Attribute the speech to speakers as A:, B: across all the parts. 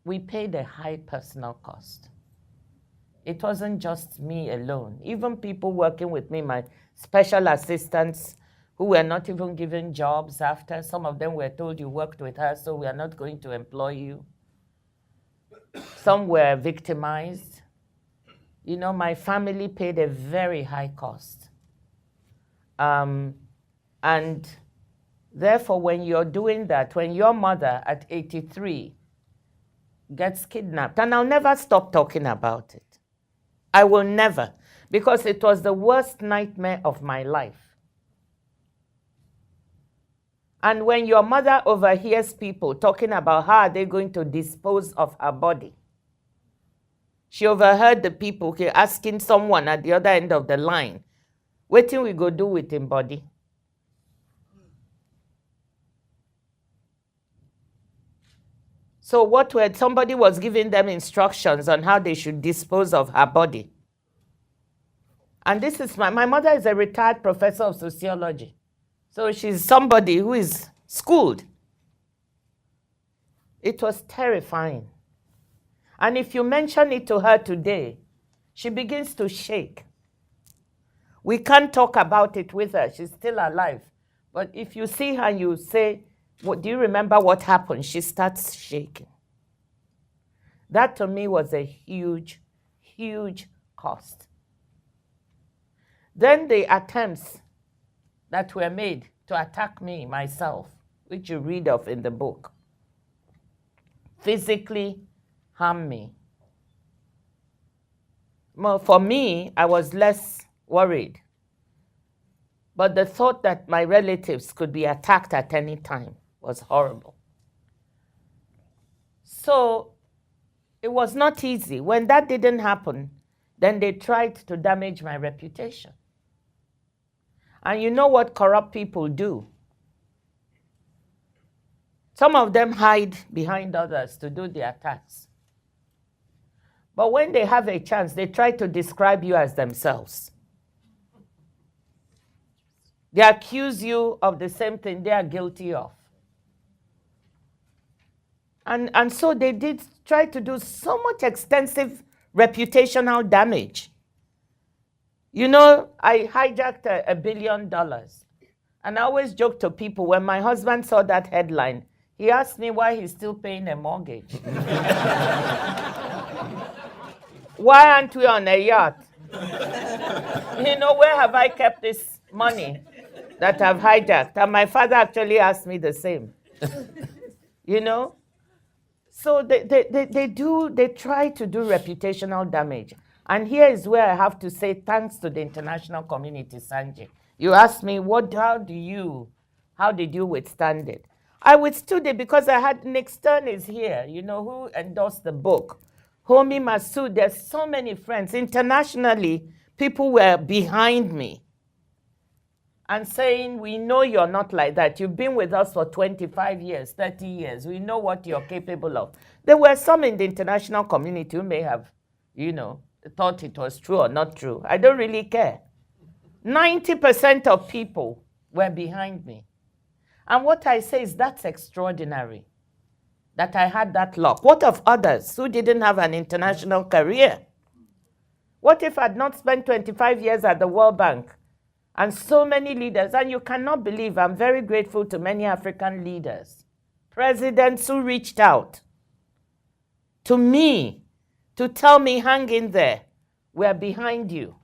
A: we paid a high personal cost. It wasn't just me alone. Even people working with me, my special assistants, who were not even given jobs after. Some of them were told, you worked with us, so we are not going to employ you. Some were victimized. You know, my family paid a very high cost. And therefore, when you're doing that, when your mother at 83 gets kidnapped, and I'll never stop talking about it. I will never, because it was the worst nightmare of my life. And when your mother overhears people talking about how are they going to dispose of her body, she overheard the people asking someone at the other end of the line, what thing we go do with him body? So what were, somebody was giving them instructions on how they should dispose of her body. And this is my mother is a retired professor of sociology. So she's somebody who is schooled. It was terrifying. And if you mention it to her today, she begins to shake. We can't talk about it with her. She's still alive. But if you see her and you say, what, do you remember what happened? She starts shaking. That to me was a huge, huge cost. Then the attempts that were made to attack me, myself, which you read of in the book, physically harm me. Well, for me, I was less worried. But the thought that my relatives could be attacked at any time was horrible. So it was not easy. When that didn't happen, then they tried to damage my reputation. And you know what corrupt people do? Some of them hide behind others to do the attacks. But when they have a chance, they try to describe you as themselves. They accuse you of the same thing they are guilty of. And so they did try to do so much extensive reputational damage. You know, I hijacked $1 billion. And I always joke to people, when my husband saw that headline, he asked me why he's still paying a mortgage. Why aren't we on a yacht? You know, where have I kept this money that I've hijacked? And my father actually asked me the same. You know? So they try to do reputational damage. And here is where I have to say thanks to the international community, Sanjay. You asked me, how did you withstand it? I withstood it because I had Nick Stern is here, you know, who endorsed the book. Homi Masood, there's so many friends. Internationally, people were behind me and saying, we know you're not like that. You've been with us for 25 years, 30 years. We know what you're capable of. There were some in the international community who may have, you know, thought it was true or not true. I don't really care. 90% of people were behind me. And what I say is that's extraordinary, that I had that luck. What of others who didn't have an international career? What if I'd not spent 25 years at the World Bank and so many leaders? And you cannot believe, I'm very grateful to many African leaders, presidents who reached out to me to tell me, hang in there, we're behind you.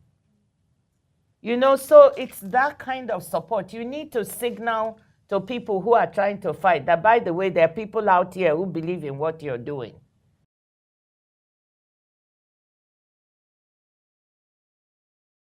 A: You know, so it's that kind of support. You need to signal to people who are trying to fight that, by the way, there are people out here who believe in what you're doing.